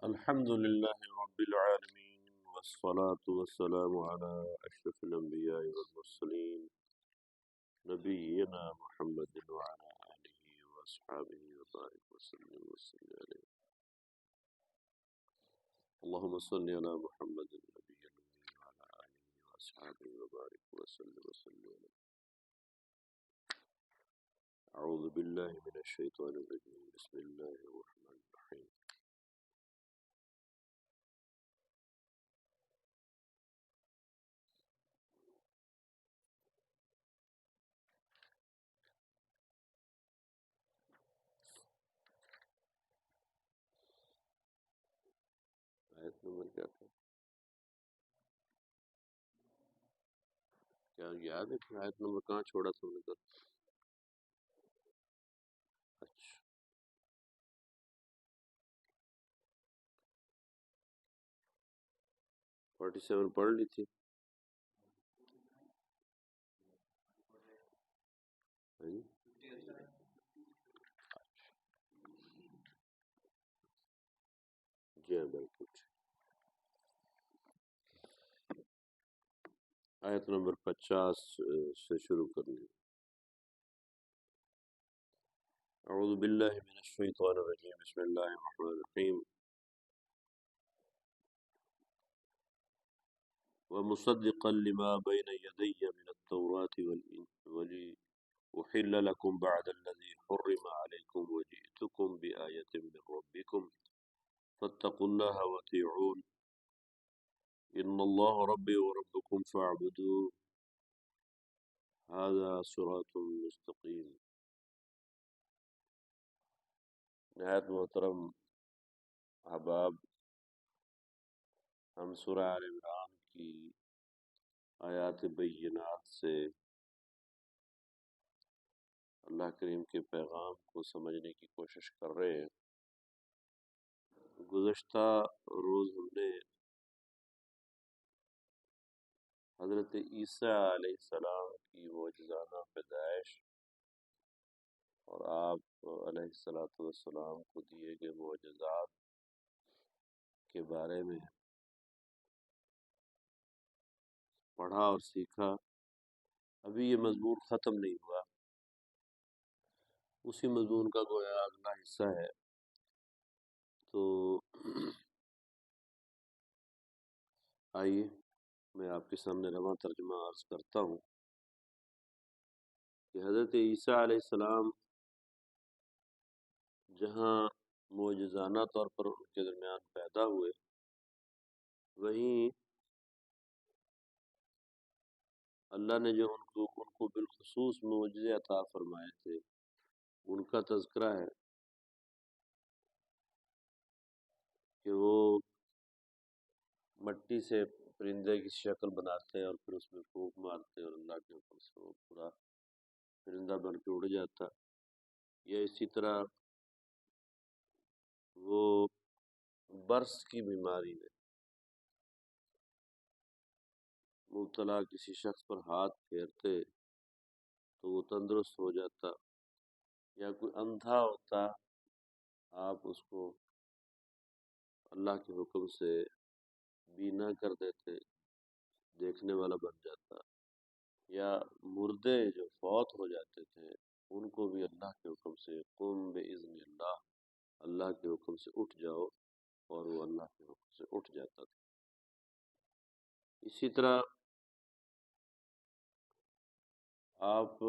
الحمد لله رب العالمين، والصلاة والسلام على أشرف الأنبياء والمرسلين نبينا محمد وعلى آله وأصحابه وبارك وسلم عليه. اللهم صل على محمد النبي الأمي وعلى آله وأصحابه وبارك وسلم عليه. أعوذ بالله من الشيطان الرجيم. بسم الله الرحمن الرحيم. آیت نمبر کیا تھا؟ کیا یاد ہے کہ آیت نمبر کہاں چھوڑا تھا ہم نے؟ اچھا 47 پڑھ لی تھی. جی ہاں بالکل. آیت نمبر 50 سے شروع کرنی. اعوذ باللہ من الشیطان الرجیم. بسم اللہ الرحمن الرحیم. ومصدقا لما بین یدی من التوراة ولأحل لكم بعد الذی حرم علیکم وجئتکم بآیة من ربکم فاتقوا اللہ واطیعون ان اللہ ربی وربکم فاعبدوه هذا صراط مستقیم. نہایت محترم احباب، ہم سورہ آل عمران کی آیات بینات سے اللہ کریم کے پیغام کو سمجھنے کی کوشش کر رہے ہیں. گزشتہ روز ہم نے حضرت عیسیٰ علیہ السلام کی معجزانہ پیدائش اور آپ علیہ السلام کو دیے گئے معجزات کے بارے میں پڑھا اور سیکھا. ابھی یہ مضمون ختم نہیں ہوا، اسی مضمون کا گویا اگلا حصہ ہے. تو آئیے میں آپ کے سامنے رواں ترجمہ عرض کرتا ہوں کہ حضرت عیسیٰ علیہ السلام جہاں معجزانہ طور پر ان کے درمیان پیدا ہوئے، وہیں اللہ نے جو ان کو بالخصوص معجزے عطا فرمائے تھے ان کا تذکرہ ہے کہ وہ مٹی سے پرندے کی شکل بناتے اور پھر اس میں پھونک مارتے اور اللہ کے حکم سے وہ پورا پرندہ بن کے اڑ جاتا. یا اسی طرح وہ برس کی بیماری میں مبتلا کسی شخص پر ہاتھ پھیرتے تو وہ تندرست ہو جاتا. یا کوئی اندھا ہوتا، آپ اس کو اللہ کے حکم سے بینا کر دیتے، دیکھنے والا بن جاتا. یا مردے جو فوت ہو جاتے تھے ان کو بھی اللہ کے حکم سے قم بإذن اللہ، اللہ کے حکم سے اٹھ جاؤ، اور وہ اللہ کے حکم سے اٹھ جاتا تھا. اسی طرح آپ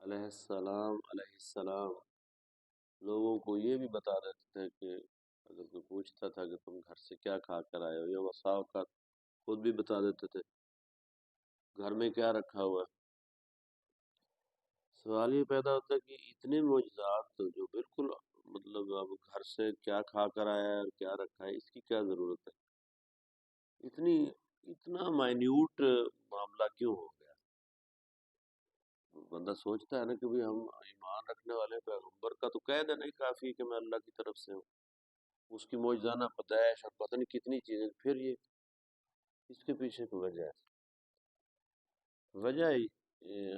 علیہ السلام لوگوں کو یہ بھی بتا دیتے تھے کہ اگر کوئی پوچھتا تھا کہ تم گھر سے کیا کھا کر آئے ہو، یا وصا اوقات خود بھی بتا دیتے تھے گھر میں کیا رکھا ہوا ہے. سوال یہ پیدا ہوتا ہے کہ اتنے معجزات جو بالکل مطلب اب گھر سے کیا کھا کر آیا ہے اور کیا رکھا ہے، اس کی کیا ضرورت ہے؟ اتنا مائنیوٹ معاملہ کیوں ہو گیا؟ بندہ سوچتا ہے نا کہ ہم ایمان رکھنے والے پیغمبر کا تو کہہ دینا ہی کافی ہے کہ میں اللہ کی طرف سے ہوں، اس کی معجزانہ پیدائش اور پتہ نہیں کتنی چیزیں. پھر یہ اس کے پیچھے کی وجہ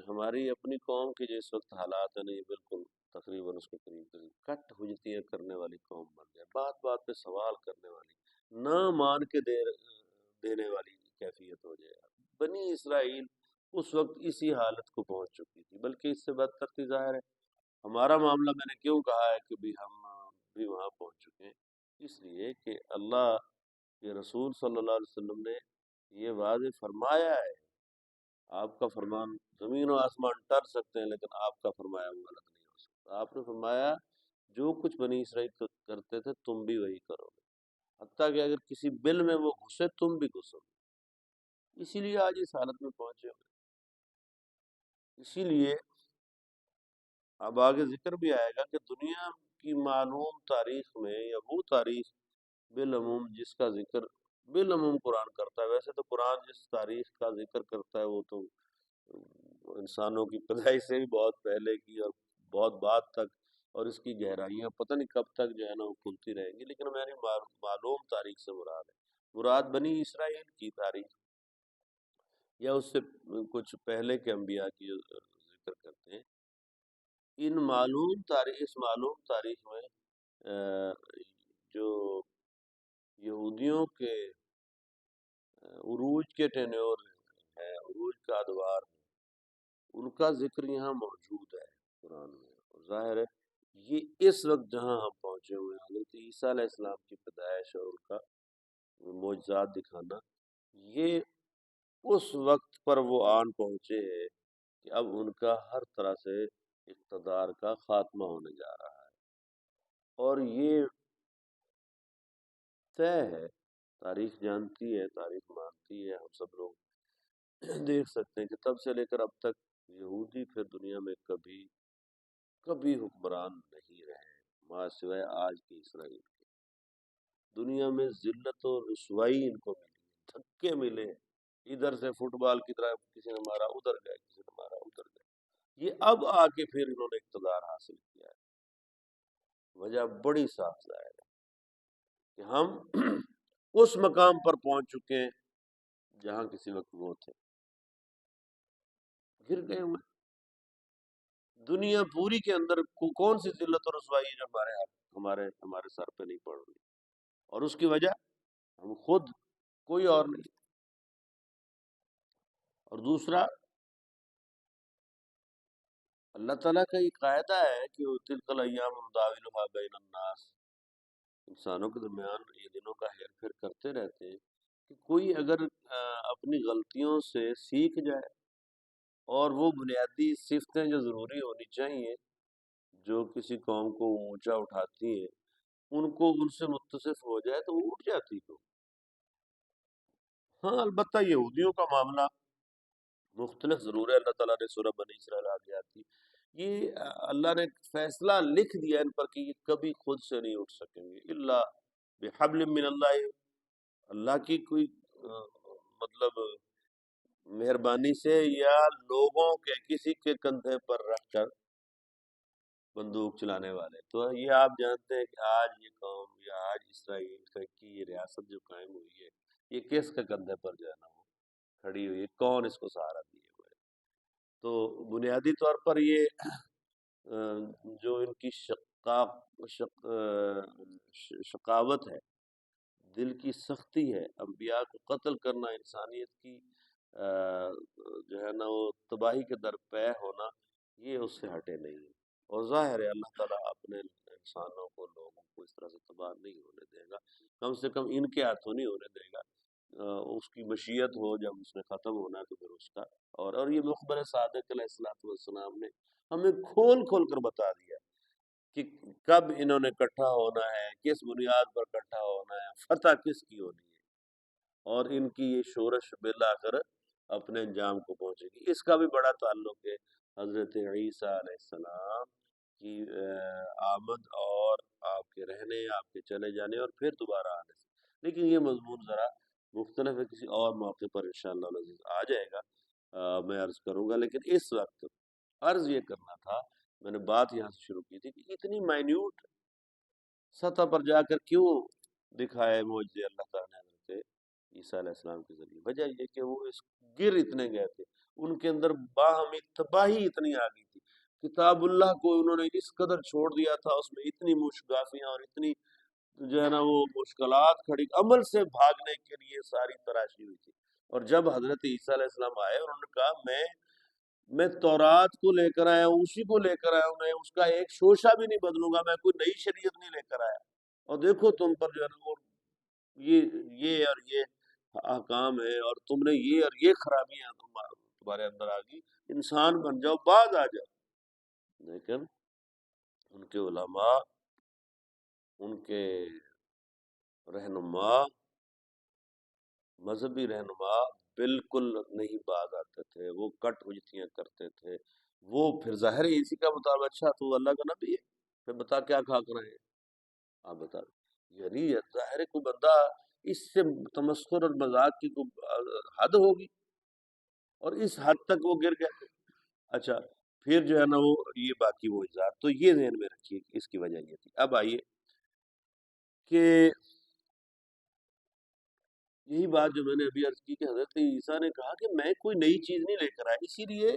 ہماری اپنی قوم کے جو اس وقت حالات ہیں نا، یہ بالکل تقریباً اس کے قریب کٹ حجتیاں کرنے والی قوم بن گئے. بات بات پہ سوال کرنے والی، نہ مان کے دینے والی کیفیت ہو جائے۔ بنی اسرائیل اس وقت اسی حالت کو پہنچ چکی تھی، بلکہ اس سے بدتر تھی۔ ظاہر ہے ہمارا معاملہ، میں نے کیوں کہا ہے کہ بھی ہم بھی وہاں پہنچ چکے ہیں، اس لیے کہ اللہ کے رسول صلی اللہ علیہ وسلم نے یہ واضح فرمایا ہے، آپ کا فرمان زمین و آسمان ٹر سکتے ہیں لیکن آپ کا فرمایا وہ غلط نہیں ہو سکتا۔ آپ نے فرمایا جو کچھ بنی اسرائیل کرتے تھے تم بھی وہی کرو گے، حتیٰ کہ اگر کسی بل میں وہ گھسے تم بھی گھسو گے۔ اسی لیے آج اس حالت میں پہنچے ہوئے۔ اسی لیے اب آگے ذکر بھی آئے گا کہ دنیا کی معلوم تاریخ میں، یا وہ تاریخ بالعموم جس کا ذکر بالعموم قرآن کرتا ہے، ویسے تو قرآن جس تاریخ کا ذکر کرتا ہے وہ تو انسانوں کی پیدائش سے بھی بہت پہلے کی اور بہت بعد تک، اور اس کی گہرائیاں پتہ نہیں کب تک جو ہے نا وہ کھلتی رہیں گی، لیکن میری معلوم تاریخ سے مراد ہے، مراد بنی اسرائیل کی تاریخ یا اس سے کچھ پہلے کے انبیاء کی جو ذکر کرتے ہیں۔ اس معلوم تاریخ میں جو یہودیوں کے عروج کے ٹینیور ہے، عروج کا ادوار ہے، ان کا ذکر یہاں موجود ہے قرآن میں۔ اور ظاہر ہے یہ اس وقت جہاں ہم پہنچے ہوئے ہیں، حضرت عیسیٰ علیہ السلام کی پیدائش اور ان کا معجزات دکھانا، یہ اس وقت پر وہ آن پہنچے ہیں کہ اب ان کا ہر طرح سے اقتدار کا خاتمہ ہونے جا رہا ہے، اور یہ طے ہے، تاریخ جانتی ہے، تاریخ مانتی ہے، ہم سب لوگ دیکھ سکتے ہیں کہ تب سے لے کر اب تک یہودی پھر دنیا میں کبھی کبھی حکمران نہیں رہے، ماں سوائے آج کی اسرائیل کے۔ دنیا میں ذلت و رسوائی ان کو ملی ہے، دھکے ملے ہیں، ادھر سے فٹ بال کی طرح کسی نے مارا ادھر گئے، کسی نے مارا ادھر گئے۔ یہ اب آ کے پھر انہوں نے اقتدار حاصل کیا ہے۔ وجہ بڑی صاف ظاہر ہے کہ ہم اس مقام پر پہنچ چکے ہیں جہاں کسی وقت وہ تھے، گر گئے ہوئے۔ دنیا پوری کے اندر کون سی ذلت اور رسوائی ہے جو ہمارے سر پہ نہیں پڑ رہی، اور اس کی وجہ ہم خود، کوئی اور نہیں۔ اور دوسرا، اللہ تعالیٰ کا یہ قاعدہ ہے کہ تلک الایام نداولها بین الناس، انسانوں کے درمیان یہ دنوں کا ہیر پھیر کرتے رہتے ہیں، کہ کوئی اگر اپنی غلطیوں سے سیکھ جائے، اور وہ بنیادی صفتیں جو ضروری ہونی چاہیے جو کسی قوم کو اونچا اٹھاتی ہیں، ان کو ان سے متصف ہو جائے تو وہ اٹھ جاتی کو۔ ہاں البتہ یہودیوں کا معاملہ مختلف ضرور ہے، اللہ تعالیٰ نے سورہ بنی اسرائیل آگے آتی، یہ اللہ نے فیصلہ لکھ دیا ان پر کہ یہ کبھی خود سے نہیں اٹھ سکیں گے، الا بحبل من اللہ، اللہ کی کوئی مطلب مہربانی سے، یا لوگوں کے کسی کے کندھے پر رکھ کر بندوق چلانے والے۔ تو یہ آپ جانتے ہیں کہ آج یہ قوم، یا آج اسرائیل کی یہ ریاست جو قائم ہوئی ہے، یہ کس کے کندھے پر جو ہے نا وہ کھڑی ہوئی ہے، کون اس کو سہارا دیے ہوئے ہے؟ تو بنیادی طور پر یہ جو ان کی شقاوت ہے، دل کی سختی ہے، انبیاء کو قتل کرنا، انسانیت کی جو ہے نا وہ تباہی کے درپے ہونا، یہ اس سے ہٹے نہیں ہے۔ اور ظاہر ہے اللہ تعالیٰ اپنے انسانوں کو، لوگوں کو اس طرح سے تباہ نہیں ہونے دے گا، کم سے کم ان کے ہاتھوں نہیں ہونے دے گا۔ اس کی مشیت ہو، جب اس نے ختم ہونا ہے تو پھر اس کا، اور یہ مخبر صادق علیہ السلام نے ہمیں کھول کھول کر بتا دیا کہ کب انہوں نے اکٹھا ہونا ہے، کس بنیاد پر اکٹھا ہونا ہے، فتح کس کی ہونی ہے، اور ان کی یہ شورش بالآخر اپنے انجام کو پہنچے گی۔ اس کا بھی بڑا تعلق ہے حضرت عیسیٰ علیہ السلام کی آمد اور آپ کے رہنے، آپ کے چلے جانے، اور پھر دوبارہ آنے سے۔ لیکن یہ مضمون ذرا مختلف ہے، کسی اور موقع پر انشاءاللہ العزیز آ جائے گا، میں عرض کروں گا۔ لیکن اس وقت عرض یہ کرنا تھا، میں نے بات یہاں سے شروع کی تھی کہ اتنی مائنیوٹ سطح پر جا کر کیوں دکھائے معجزے اللہ تعالیٰ نے حضرت عیسیٰ علیہ السلام کے ذریعے؟ وجہ یہ کہ وہ اس گر اتنے گئے تھے، ان کے اندر باہمی تباہی اتنی آ گئی تھی، کتاب اللہ کو انہوں نے اس قدر چھوڑ دیا تھا، اس میں اتنی مشگافیاں اور اتنی جو ہے نا وہ مشکلات کھڑی، عمل سے بھاگنے کے لیے ساری تراشی ہوئی تھی۔ اور جب حضرت عیسیٰ علیہ السلام آئے اور انہوں نے کہا میں تورات کو لے کر آیا ہوں، اسی کو لے کر آیا ہوں، میں اس کا ایک شوشہ بھی نہیں بدلوں گا، میں کوئی نئی شریعت نہیں لے کر آیا، اور دیکھو تم پر جو ہے نا وہ یہ اور یہ احکام ہے، اور تم نے یہ اور یہ خرابیاں تمہارے اندر آ گئی، انسان بن جاؤ، باز آ جاؤ۔ لیکن ان کے علماء، ان کے رہنما، مذہبی رہنما بالکل نہیں باز آتے تھے، وہ کٹ وجتیاں کرتے تھے۔ وہ پھر ظاہر ہے اسی کا مطابق، اچھا تو اللہ کا نبی ہے، پھر بتا کیا کھا کر رہے ہیں، آپ بتا دیں، یعنی ظاہر ہے کوئی بندہ اس سے تمسخر اور مذاق کی کوئی حد ہوگی، اور اس حد تک وہ گر گئے۔ اچھا پھر جو ہے نا وہ یہ باقی وہ اجزاء، تو یہ ذہن میں رکھیے کہ اس کی وجہ یہ تھی۔ اب آئیے کہ یہی بات جو میں نے ابھی عرض کی کہ حضرت عیسیٰ نے کہا کہ میں کوئی نئی چیز نہیں لے کر آیا، اسی لیے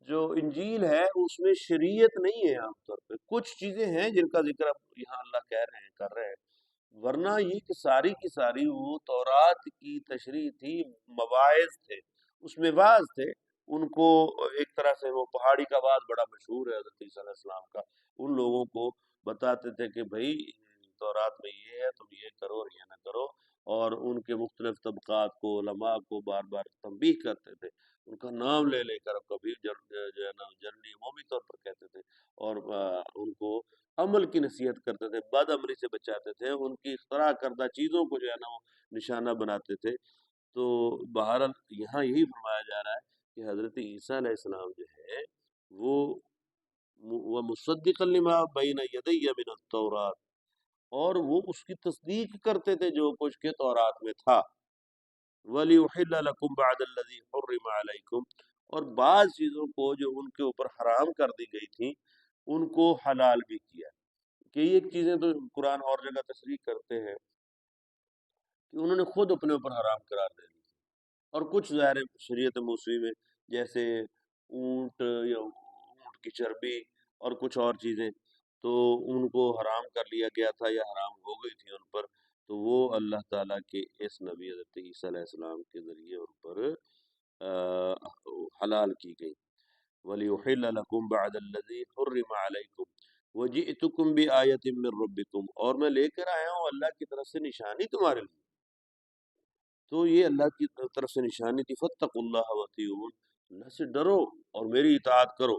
جو انجیل ہے اس میں شریعت نہیں ہے، عام طور پہ کچھ چیزیں ہیں جن کا ذکر اب یہاں اللہ کہہ رہے ہیں، کر رہے ہیں، ورنہ یہ کہ ساری کی ساری وہ تورات کی تشریح تھی، مواعظ تھے، اس میں واعظ تھے ان کو۔ ایک طرح سے وہ پہاڑی کا واعظ بڑا مشہور ہے حضرت عیسیٰ علیہ السلام کا، ان لوگوں کو بتاتے تھے کہ بھائی تورات میں یہ ہے، تم یہ کرو اور یہ نہ کرو، اور ان کے مختلف طبقات کو، علماء کو بار بار تنبیہ کرتے تھے، ان کا نام لے لے کر، کبھی جو ہے نا جنرلی عمومی طور پر کہتے تھے، اور ان کو عمل کی نصیحت کرتے تھے، بد عملی سے بچاتے تھے، ان کی اختراع کردہ چیزوں کو جو ہے نا وہ نشانہ بناتے تھے۔ تو بہرحال یہاں یہی فرمایا جا رہا ہے کہ حضرت عیسیٰ علیہ السلام جو ہے وہ مصدقا لما بین یدی من التورات، اور وہ اس کی تصدیق کرتے تھے جو کچھ کے تورات میں تھا، وَلِيُحِلَّ لَكُمْ بَعْدَ الَّذِي حُرِّمَ عَلَيْكُمْ، اور بعض چیزوں کو جو ان کے اوپر حرام کر دی گئی تھیں ان کو حلال بھی کیا۔ کہ ایک چیزیں تو قرآن اور جگہ تصریح کرتے ہیں کہ انہوں نے خود اپنے اوپر حرام قرار دے دی، اور کچھ ظاہر شریعت موسوی میں، جیسے اونٹ یا اونٹ کی چربی اور کچھ اور چیزیں، تو ان کو حرام کر لیا گیا تھا یا حرام ہو گئی تھی ان پر، تو وہ اللہ تعالیٰ کے اس نبی حضرت عیسیٰ علیہ السلام کے ذریعے ان پر حلال کی گئی۔ وَلِيُحِلَّ لَكُمْ بَعْدَ الَّذِي حُرِّمَ عَلَيْكُمْ وَجِئْتُكُمْ بِآيَةٍ مِّن رَّبِّكُمْ، اور میں لے کر آیا ہوں اللہ کی طرف سے نشانی تمہارے لیے، تو یہ اللہ کی طرف سے نشانی تھی، فَاتَّقُوا اللَّهَ وَأَطِيعُونِ، اللہ سے ڈرو اور میری اطاعت کرو،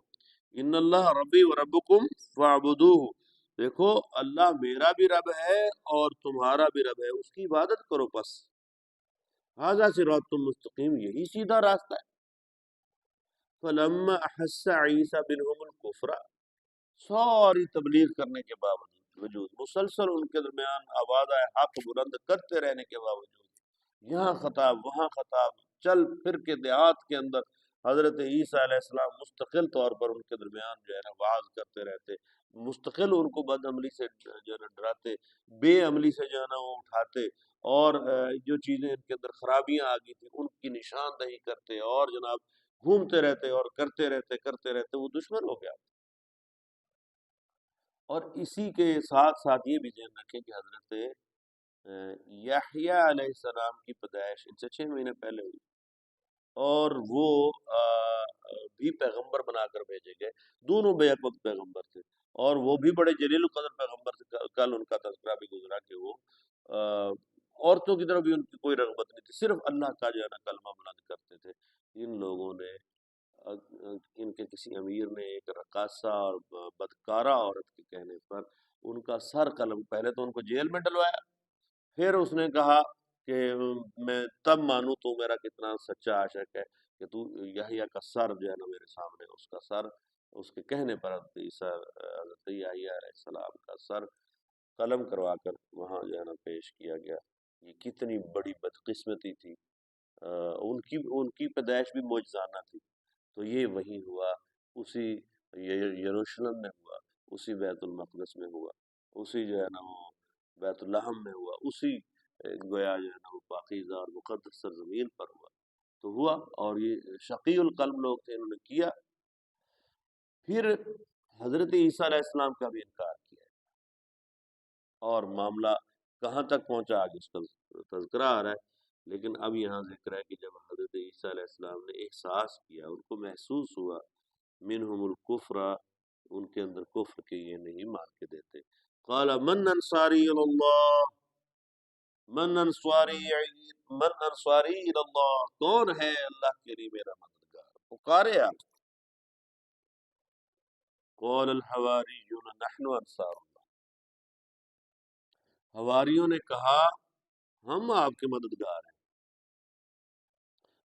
ان اللہ ربی و ربکم فاعبدوہ، دیکھو اللہ میرا بھی رب ہے اور تمہارا بھی رب ہے، اس کی عبادت کرو، بس ھذا صراط مستقیم، یہی سیدھا راستہ ہے۔ فلما احس عیسیٰ بنہم الکفر، ساری تبلیغ کرنے کے باوجود، مسلسل ان کے درمیان آواز حق بلند کرتے رہنے کے باوجود، یہاں خطاب وہاں خطاب، چل پھر کے دیہات کے اندر حضرت عیسیٰ علیہ السلام مستقل طور پر ان کے درمیان جو ہے نا وعظ کرتے رہتے، مستقل ان کو بد عملی سے جو ہے نا ڈراتے، بے عملی سے جو ہے نا وہ اٹھاتے، اور جو چیزیں ان کے اندر خرابیاں آ گئی تھیں ان کی نشاندہی کرتے، اور جناب گھومتے رہتے اور کرتے رہتے، وہ دشمن ہو گیا۔ اور اسی کے ساتھ ساتھ یہ بھی ذہن رکھیں کہ حضرت یحییٰ علیہ السلام کی پیدائش ان سے 6 مہینے پہلے ہوئی، اور وہ بھی پیغمبر بنا کر بھیجے گئے، دونوں بیک وقت پیغمبر تھے، اور وہ بھی بڑے جلیل القدر پیغمبر تھے۔ کل ان کا تذکرہ بھی گزرا کہ وہ عورتوں کی طرف بھی ان کی کوئی رغبت نہیں تھی، صرف اللہ کا جو ہے نا کلمہ بلند کرتے تھے۔ ان لوگوں نے ان کے کسی امیر نے ایک رقاصہ اور بدکارہ عورت کے کہنے پر ان کا سر قلم، پہلے تو ان کو جیل میں ڈلوایا، پھر اس نے کہا کہ میں تب مانوں تو میرا کتنا سچا عاشق ہے کہ تو یحییٰ کا سر جو ہے نا میرے سامنے، اس کا سر، اس کے کہنے پر حضرت یحییٰ علیہ السلام کا سر قلم کروا کر وہاں جو ہے نا پیش کیا گیا۔ یہ کتنی بڑی بدقسمتی تھی، ان کی پیدائش بھی معجزانہ تھی۔ تو یہ وہی ہوا، اسی یروشلم میں ہوا، اسی بیت المقدس میں ہوا، اسی جو ہے نا وہ بیت الحم میں ہوا، اسی گویا جو ہے نا وہ پاکیزہ اور مقدس سرزمین پر ہوا، تو ہوا، اور یہ شقی القلب لوگ تھے، انہوں نے کیا۔ پھر حضرت عیسیٰ علیہ السلام کا بھی انکار کیا، اور معاملہ کہاں تک پہنچا آگے اس کا تذکرہ آ رہا ہے، لیکن اب یہاں ذکر ہے کہ جب حضرت عیسیٰ علیہ السلام نے احساس کیا، ان کو محسوس ہوا، منہم الکفر، ان کے اندر کفر کے، یہ نہیں مان کے دیتے، قال من انصاری اللہ، من انصاری من انصاری اللہ، کون ہے اللہ کے لیے میرا مددگار، پکارے آپ، قال الحواریون نحن انصار اللہ، حواریوں نے کہا ہم آپ کے مددگار ہیں۔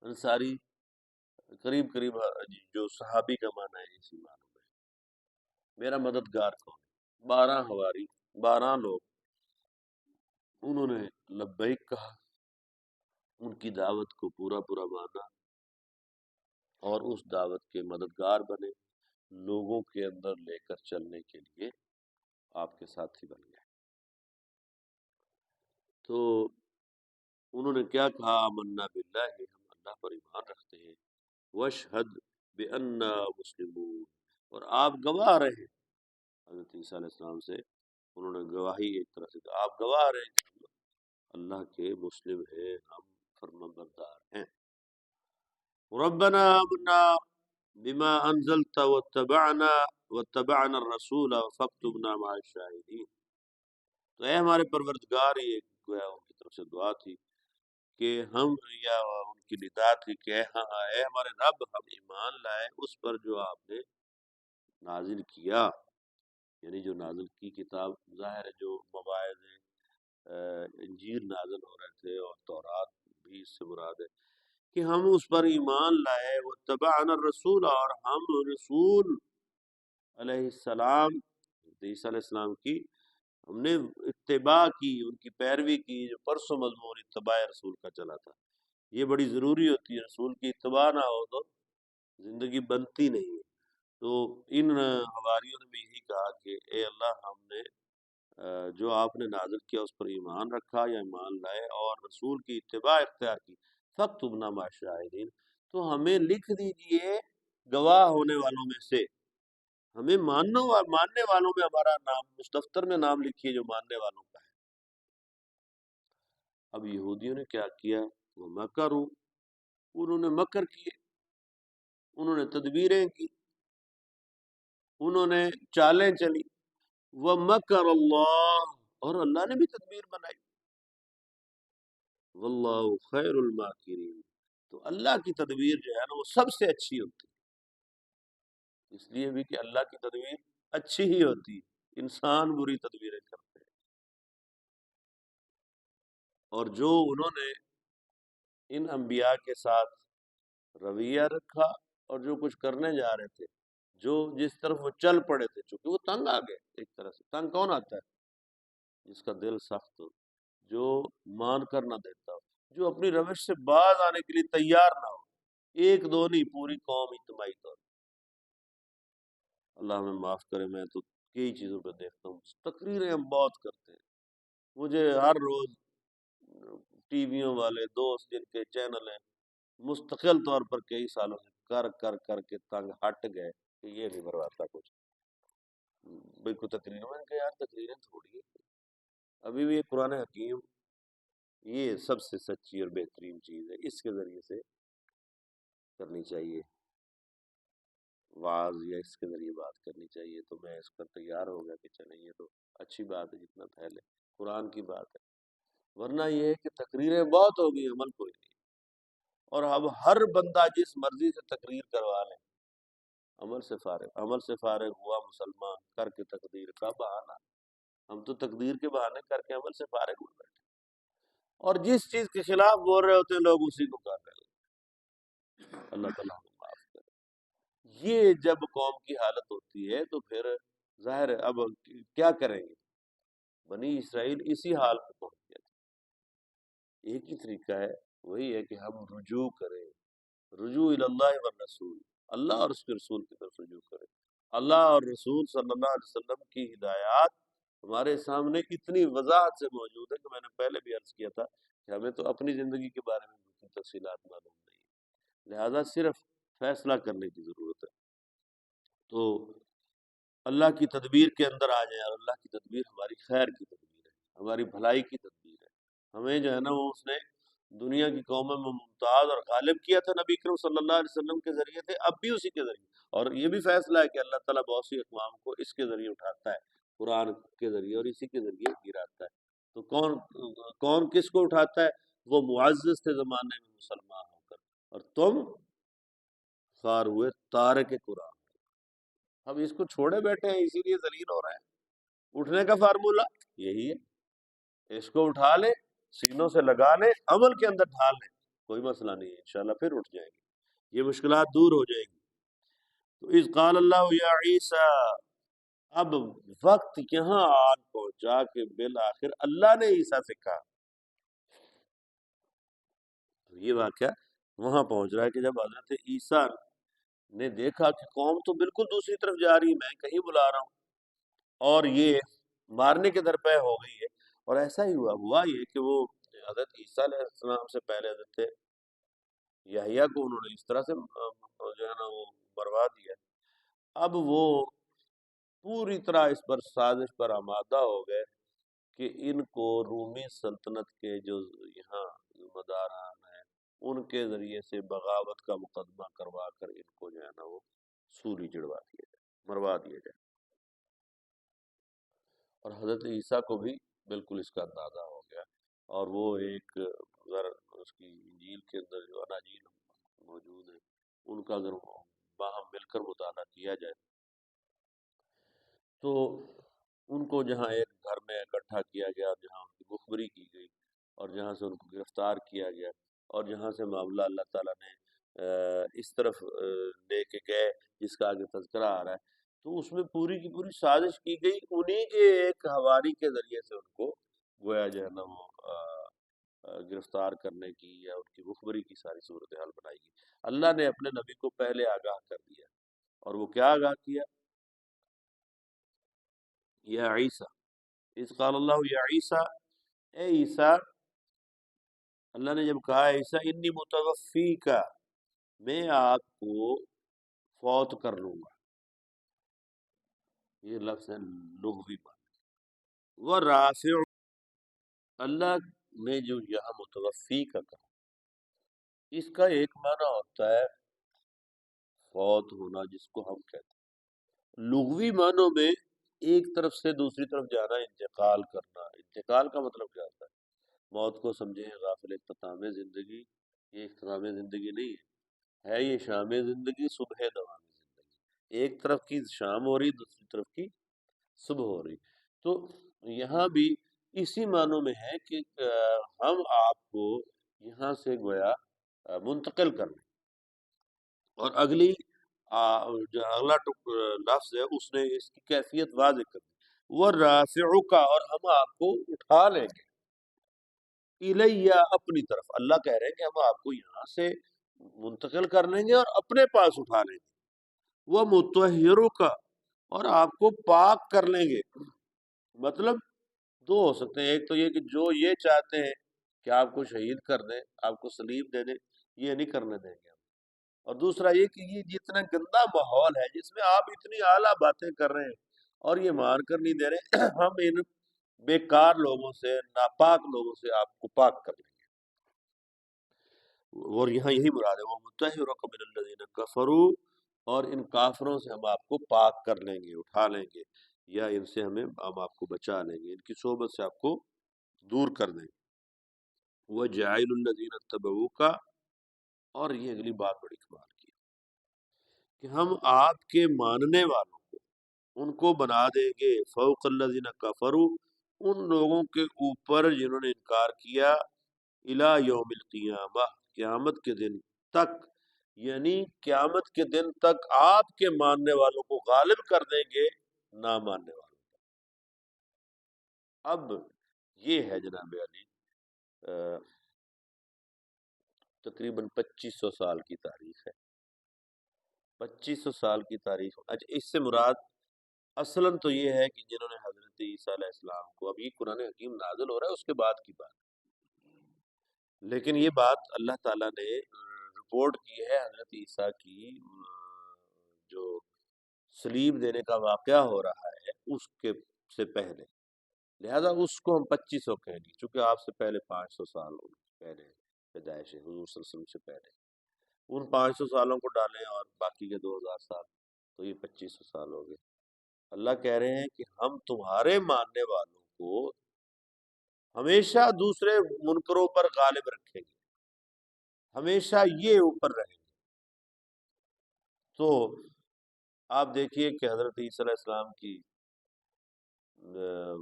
انصاری قریب قریب جو صحابی کا معنی ہے اسی معنی میں، میرا مددگار کون ہے؟ 12 حواری، 12 لوگ، انہوں نے لبیک کہا، ان کی دعوت کو پورا پورا مانا اور اس دعوت کے مددگار بنے، لوگوں کے اندر لے کر چلنے کے لیے آپ کے ساتھی بن گئے۔ تو انہوں نے کیا کہا؟ آمنا باللہ، ہم اللہ پر ایمان رکھتے ہیں، واشہد بأننا مسلمون، اور آپ گواہ رہے، حضرت عیسیٰ علیہ السلام سے انہوں نے گواہی ایک طرح سے کہا، آپ گواہ رہے کہ ہم اللہ کے مسلم ہیں، ہم فرمانبردار ہیں۔ ربنا آمنا بما انزلت واتبعنا الرسول فاکتبنا مع الشاہدین، تو اے ہمارے پروردگار، یہ گویا ان کی طرف سے دعا تھی کہ ہم، یا ان کی ندا تھی کہ اے ہمارے رب، ہم ایمان لائے اس پر جو آپ نے نازل کیا، یعنی جو نازل کی کتاب، ظاہر ہے جو مواعظ انجیل نازل ہو رہے تھے اور تورات بھی اس سے مراد ہے، کہ ہم اس پر ایمان لائے، واتبعنا الرسول، اور ہم رسول علیہ السلام، عیسیٰ علیہ السلام کی ہم نے اتباع کی، ان کی پیروی کی، جو پرسوں مضمون اتباع رسول کا چلا تھا، یہ بڑی ضروری ہوتی ہے، رسول کی اتباع نہ ہو تو زندگی بنتی نہیں ہے۔ تو ان حواریوں نے بھی یہی کہا کہ اے اللہ، ہم نے جو آپ نے نازل کیا اس پر ایمان رکھا یا ایمان لائے اور رسول کی اتباع اختیار کی، فاکتبنا مع الشاہدین، تو ہمیں لکھ دیجئے گواہ ہونے والوں میں سے، ہمیں ماننے والوں میں ہمارا نام اس دفتر میں نام لکھیے جو ماننے والوں کا ہے۔ اب یہودیوں نے کیا کیا؟ وہ مکروا، انہوں نے مکر کیے، انہوں نے تدبیریں کی، انہوں نے چالیں چلی، ومکر اللہ، اور اللہ نے بھی تدبیر بنائی، واللہ خیر الماکرین، تو اللہ کی تدبیر جو ہے نا وہ سب سے اچھی ہوتی ہے، اس لیے بھی کہ اللہ کی تدبیر اچھی ہی ہوتی ہے، انسان بری تدبیریں کرتے ہیں۔ اور جو انہوں نے ان انبیاء کے ساتھ رویہ رکھا اور جو کچھ کرنے جا رہے تھے، جو جس طرف وہ چل پڑے تھے، چونکہ وہ تنگ آ گئے، ایک طرح سے تنگ کون آتا ہے؟ جس کا دل سخت ہو، جو مان کر نہ دیتا ہو، جو اپنی روش سے باز آنے کے لیے تیار نہ ہو، ایک دو نہیں، پوری قوم اجتماعی طور پر۔ اللہ ہمیں معاف کرے، میں تو کئی چیزوں پہ دیکھتا ہوں، تقریریں ہم بہت کرتے ہیں، مجھے ہر روز ٹی ویوں والے دوست جن کے چینل ہیں، مستقل طور پر کئی سالوں سے کر کر کر کے تنگ ہٹ گئے کہ یہ نہیں برواتا کچھ، بالکل تقریر میں نے کہا یار تقریریں تھوڑی ہے، ابھی بھی یہ قرآن حکیم یہ سب سے سچی اور بہترین چیز ہے، اس کے ذریعے سے کرنی چاہیے واعظ، یا اس کے ذریعے بات کرنی چاہیے، تو میں اس پر تیار ہو گیا کہ چلیں یہ تو اچھی بات ہے، جتنا پھیلے قرآن کی بات ہے، ورنہ یہ ہے کہ تقریریں بہت ہوگی، عمل کوئی نہیں، اور اب ہر بندہ جس مرضی سے تقریر کروا لے، عمل سے فارغ ہوا مسلمان کر کے تقدیر کا بہانہ، ہم تو تقدیر کے بہانے کر کے عمل سے فارغ ہو بیٹھے، اور جس چیز کے خلاف بول رہے ہوتے ہیں لوگ اسی کو کر رہے ہوتے ہیں۔ اللہ تعالیٰ ہمیں معاف کرے۔ یہ جب قوم کی حالت ہوتی ہے تو پھر ظاہر ہے اب کیا کریں گے؟ بنی اسرائیل اسی حال میں پہنچ گیا تھا، ایک ہی طریقہ ہے، وہی ہے کہ ہم رجوع کریں، رجوع اللہ والرسول، اللہ اور اس کے رسول کی طرف رجوع کریں۔ اللہ اور رسول صلی اللہ علیہ وسلم کی ہدایات ہمارے سامنے اتنی وضاحت سے موجود ہے کہ میں نے پہلے بھی عرض کیا تھا کہ ہمیں تو اپنی زندگی کے بارے میں بالکل تفصیلات معلوم نہیں ہے، لہذا صرف فیصلہ کرنے کی ضرورت ہے۔ تو اللہ کی تدبیر کے اندر آ جائیں، اور اللہ کی تدبیر ہماری خیر کی تدبیر ہے، ہماری بھلائی کی تدبیر ہے، ہمیں جو ہے نا وہ اس نے دنیا کی قوموں میں ممتاز اور غالب کیا تھا نبی کریم صلی اللہ علیہ وسلم کے ذریعے سے، اب بھی اسی کے ذریعے، اور یہ بھی فیصلہ ہے کہ اللہ تعالیٰ بہت سی اقوام کو اس کے ذریعے اٹھاتا ہے، قرآن کے ذریعے، اور اسی کے ذریعے گراتا ہے۔ تو کون کس کو اٹھاتا ہے؟ وہ معزز تھے زمانے میں مسلمان ہو کر، اور تم خار ہوئے تارک قرآن، ہم اس کو چھوڑے بیٹھے ہیں اسی لیے ذلیل ہو رہے ہیں۔ اٹھنے کا فارمولہ یہی ہے، اس کو اٹھا لیں، سینوں سے لگا لیں، عمل کے اندر ڈھال لیں، کوئی مسئلہ نہیں ہے، انشاءاللہ پھر اٹھ جائیں گے، یہ مشکلات دور ہو جائیں گی۔ تو اذ قال اللہ یا عیسیٰ، اب وقت یہاں آن پہنچا کہ بالآخر اللہ نے عیسیٰ سے کہا، تو یہ واقعہ وہاں پہنچ رہا ہے کہ جب حضرت عیسیٰ نے دیکھا کہ قوم تو بالکل دوسری طرف جا رہی ہے، میں کہیں بلا رہا ہوں، اور یہ مارنے کے درپے ہو گئی ہے، اور ایسا ہی ہوا یہ کہ وہ حضرت عیسیٰ علیہ السلام سے پہلے حضرت یحییٰ کو انہوں نے اس طرح سے جو ہے نا وہ مروا دیا، اب وہ پوری طرح اس پر سازش پر آمادہ ہو گئے کہ ان کو رومی سلطنت کے جو یہاں مداران ہیں ان کے ذریعے سے بغاوت کا مقدمہ کروا کر ان کو جو ہے نا وہ سولی چڑوا دیا جائے، مروا دیا جائے۔ اور حضرت عیسیٰ کو بھی بالکل اس کا اندازہ ہو گیا، اور وہ ایک اگر اس کی انجیل کے اندر جو اناجیل موجود ہیں ان کا اگر باہم مل کر مطالعہ کیا جائے تو ان کو جہاں ایک گھر میں اکٹھا کیا گیا، اور جہاں ان کی مخبری کی گئی، اور جہاں سے ان کو گرفتار کیا گیا، اور جہاں سے معاملہ اللہ تعالیٰ نے اس طرف لے کے گئے جس کا آگے تذکرہ آ رہا ہے، تو اس میں پوری کی پوری سازش کی گئی، انہی کے ایک حواری کے ذریعے سے ان کو گویا جو ہے نا وہ گرفتار کرنے کی یا ان کی مخبری کی ساری صورتحال بنائی گئی۔ اللہ نے اپنے نبی کو پہلے آگاہ کر دیا، اور وہ کیا آگاہ کیا؟ یا عیسیٰ، اذ قال اللہ یا عیسیٰ، اے عیسیٰ، اللہ نے جب کہا عیسیٰ انی متوفی کا، میں آپ کو فوت کر لوں گا، یہ لفظ ہے لغوی معنی، وہ رافع، اللہ نے جو یہاں متوفی کا کہا، اس کا ایک معنی ہوتا ہے فوت ہونا، جس کو ہم کہتے ہیں لغوی معنوں میں ایک طرف سے دوسری طرف جانا، انتقال کرنا۔ انتقال کا مطلب کیا ہوتا ہے؟ موت کو سمجھیں غافل اختتام زندگی، یہ اختتام زندگی نہیں ہے یہ شام زندگی، صبح دوام زندگی، ایک طرف کی شام ہو رہی، دوسری طرف کی صبح ہو رہی۔ تو یہاں بھی اسی معنوں میں ہے کہ ہم آپ کو یہاں سے گویا منتقل کر لیں، اور اگلی جو اگلا لفظ ہے اس نے اس کی کیفیت واضح کر دی، وہ رافع کا، اور ہم آپ کو اٹھا لیں گے، الیہ، اپنی طرف، اللہ کہہ رہے ہیں کہ ہم آپ کو یہاں سے منتقل کر لیں گے اور اپنے پاس اٹھا لیں گے، وہ مطہر کا، اور آپ کو پاک کر لیں گے۔ مطلب دو ہو سکتے ہیں، ایک تو یہ کہ جو یہ چاہتے ہیں کہ آپ کو شہید کر دیں، آپ کو سلیب دے دیں، یہ نہیں کرنے دیں گے ہم، اور دوسرا یہ کہ یہ جتنا گندا ماحول ہے جس میں آپ اتنی اعلیٰ باتیں کر رہے ہیں اور یہ مان کر نہیں دے رہے، ہم ان بیکار لوگوں سے، ناپاک لوگوں سے آپ کو پاک کر لیں گے۔ اور یہاں یہی مراد ہے، وہ مطہرک من الذین کفروا، اور ان کافروں سے ہم آپ کو پاک کر لیں گے، اٹھا لیں گے، یا ان سے ہم آپ کو بچا لیں گے، ان کی صحبت سے آپ کو دور کر دیں گے۔ وَجَاعِلُ الَّذِينَ اتَّبَعُوكَ، اور یہ اگلی بات بڑی کمال کی کہ ہم آپ کے ماننے والوں کو، ان کو بنا دیں گے فوق الذین کفروا، ان لوگوں کے اوپر جنہوں نے انکار کیا، الی یوم القیامہ، قیامت کے دن تک، یعنی قیامت کے دن تک آپ کے ماننے والوں کو غالب کر دیں گے نہ ماننے والوں۔ اب یہ ہے جناب علی تقریباً 2500 سال کی تاریخ ہے، 2500 سال کی تاریخ۔ اچھا، اس سے مراد اصلاً تو یہ ہے کہ جنہوں نے حضرت عیسیٰ علیہ السلام کو، اب یہ قرآن حکیم نازل ہو رہا ہے اس کے بعد کی بات، لیکن یہ بات اللہ تعالیٰ نے رپورٹ کی ہے حضرت عیسیٰ کی جو سلیب دینے کا واقعہ ہو رہا ہے اس کے سے پہلے، لہذا اس کو ہم 2500 کہیں گے، چونکہ آپ سے پہلے 500 سال پہلے پیدائش ہے حضور صلی اللہ علیہ وسلم سے پہلے، ان 500 سالوں کو ڈالیں اور باقی کے 2000 سال، تو یہ 2500 سال ہو گئے۔ اللہ کہہ رہے ہیں کہ ہم تمہارے ماننے والوں کو ہمیشہ دوسرے منکروں پر غالب رکھیں گے، ہمیشہ یہ اوپر رہیں گے۔ تو آپ دیکھیے کہ حضرت عیسیٰ علیہ السلام کی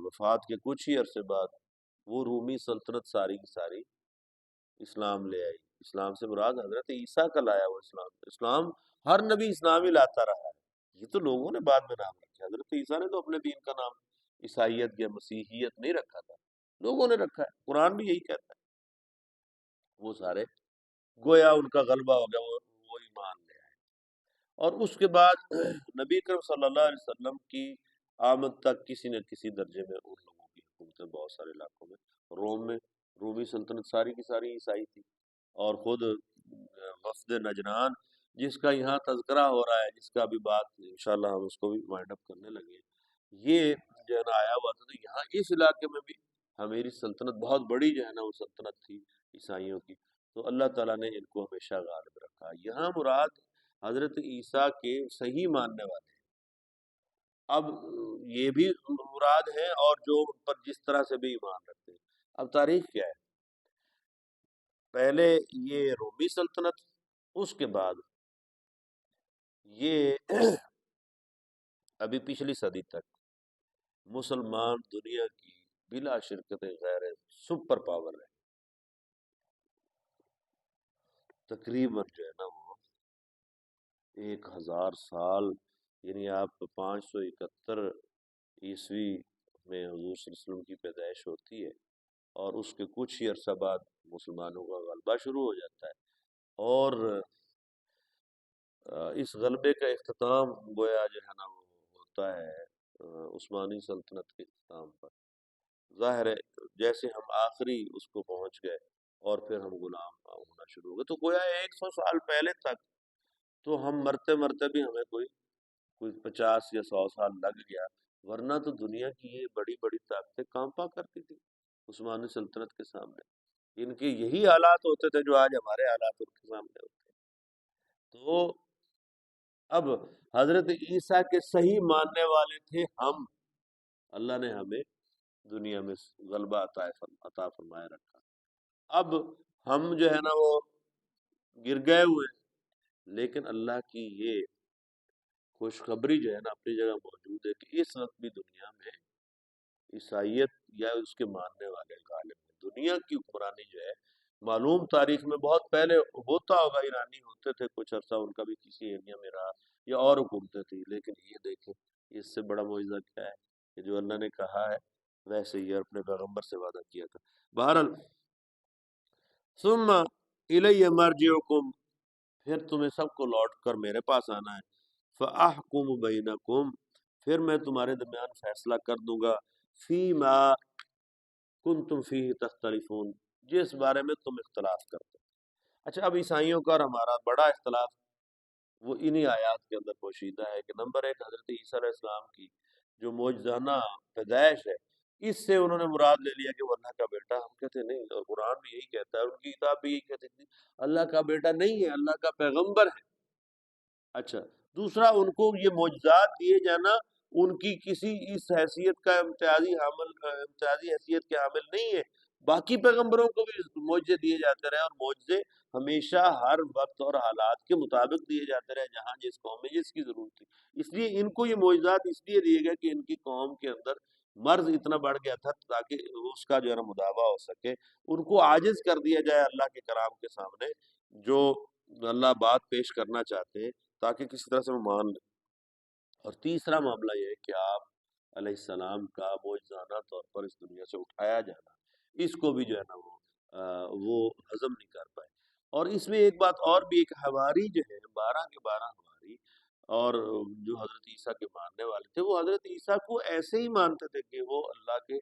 وفات کے کچھ ہی عرصے بعد وہ رومی سلطنت ساری کی ساری اسلام لے آئی۔ اسلام سے مراد حضرت عیسیٰ کا لایا وہ اسلام، اسلام ہر نبی اسلام ہی لاتا رہا ہے، یہ تو لوگوں نے بعد میں نام رکھا۔ حضرت عیسیٰ نے تو اپنے دین کا نام عیسائیت یا مسیحیت نہیں رکھا تھا، لوگوں نے رکھا ہے، قرآن بھی یہی کہتا ہے۔ وہ سارے گویا ان کا غلبہ ہو گیا، وہ ایمان لے آئے۔ اور اس کے بعد نبی اکرم صلی اللہ علیہ وسلم کی آمد تک کسی نہ کسی درجے میں ان لوگوں کی حکومتیں بہت سارے علاقوں میں، روم میں رومی سلطنت ساری کی ساری عیسائی تھی، اور خود وفد نجران جس کا یہاں تذکرہ ہو رہا ہے، جس کا بھی بات انشاءاللہ ہم اس کو بھی وائنڈ اپ کرنے لگے ہیں، یہ جو ہے نا آیا ہوا تھا۔ تو یہاں اس علاقے میں بھی ہمیری سلطنت بہت بڑی جو ہے نا وہ سلطنت تھی عیسائیوں کی، تو اللہ تعالیٰ نے ان کو ہمیشہ غالب رکھا۔ یہاں مراد حضرت عیسیٰ کے صحیح ماننے والے ہیں، اب یہ بھی مراد ہیں اور جو ان پر جس طرح سے بھی ایمان رکھتے ہیں۔ اب تاریخ کیا ہے؟ پہلے یہ رومی سلطنت، اس کے بعد یہ ابھی پچھلی صدی تک مسلمان دنیا کی بلا شرکت غیر سپر پاور ہے، تقریباً جو ہے نا وہ 1000 سال، یعنی آپ 571 عیسوی میں حضور صلی اللہ علیہ وسلم کی پیدائش ہوتی ہے، اور اس کے کچھ ہی عرصہ بعد مسلمانوں کا غلبہ شروع ہو جاتا ہے، اور اس غلبے کا اختتام گویا جو ہے نا وہ ہوتا ہے عثمانی سلطنت کے اختتام پر۔ ظاہر ہے جیسے ہم آخری اس کو پہنچ گئے اور پھر ہم غلام ہونا شروع ہو گئے، تو گویا 100 سال پہلے تک تو ہم مرتے مرتے بھی ہمیں کوئی 50 یا 100 سال لگ گیا، ورنہ تو دنیا کی یہ بڑی بڑی طاقتیں کانپا کرتی تھی عثمانی سلطنت کے سامنے۔ ان کے یہی حالات ہوتے تھے جو آج ہمارے حالات ان کے سامنے ہوتے ہیں۔ تو اب حضرت عیسیٰ کے صحیح ماننے والے تھے ہم، اللہ نے ہمیں دنیا میں غلبہ عطا فرمائے رکھا۔ اب ہم جو ہے نا وہ گر گئے ہوئے ہیں، لیکن اللہ کی یہ خوشخبری جو ہے نا اپنی جگہ موجود ہے کہ اس وقت بھی دنیا میں عیسائیت یا اس کے ماننے والے غالب ہیں۔ دنیا کی حکمرانی جو ہے معلوم تاریخ میں بہت پہلے ہوتا ہوگا، ایرانی ہوتے تھے کچھ عرصہ، ان کا بھی کسی ایریا میں رہا یا اور حکومتیں تھیں، لیکن یہ دیکھیں اس سے بڑا معجزہ کیا ہے کہ جو اللہ نے کہا ہے ویسے ہی اپنے پیغمبر سے وعدہ کیا تھا۔ بہرحال ثم الی مرجعکم، پھر تمہیں سب کو لوٹ کر میرے پاس آنا ہے، فاحکم بینکم، پھر میں تمہارے درمیان فیصلہ کر دوں گا، فیما کنتم فیہ تختلفون، جس بارے میں تم اختلاف کرتے۔ اچھا، اب عیسائیوں کا اور ہمارا بڑا اختلاف وہ انہی آیات کے اندر پوشیدہ ہے کہ نمبر ایک، حضرت عیسیٰ علیہ السلام کی جو معجزانہ پیدائش ہے، اس سے انہوں نے مراد لے لیا کہ وہ اللہ کا بیٹا۔ ہم کہتے نہیں، اور قرآن بھی یہی کہتا ہے، اور ان کی کتاب بھی یہی کہتی تھی، اللہ کا بیٹا نہیں ہے، اللہ کا پیغمبر ہے۔ اچھا، دوسرا، ان کو یہ معجزات دیے جانا ان کی کسی اس حیثیت کا امتیازی حیثیت کے حامل نہیں ہے، باقی پیغمبروں کو بھی معجزے دیے جاتے رہے، اور معجزے ہمیشہ ہر وقت اور حالات کے مطابق دیے جاتے رہے، جہاں جس قوم میں جس کی ضرورت تھی۔ اس لیے ان کو یہ معجزات اس لیے دیے گئے کہ ان کی قوم کے اندر مرض اتنا بڑھ گیا تھا تاکہ اس کا جو ہے نا مداوع ہو سکے، ان کو عاجز کر دیا جائے اللہ کے کلام کے سامنے جو اللہ بات پیش کرنا چاہتے ہیں، تاکہ کسی طرح سے وہ مان لیں۔ اور تیسرا معاملہ یہ ہے کہ آپ علیہ السلام کا معجزانہ طور پر اس دنیا سے اٹھایا جانا، اس کو بھی جو ہے نا وہ ہضم نہیں کر پائے۔ اور اس میں ایک بات اور بھی، ایک حواری جو ہے 12 کے 12 حواری، اور جو حضرت عیسیٰ کے ماننے والے تھے، وہ حضرت عیسیٰ کو ایسے ہی مانتے تھے کہ وہ اللہ کے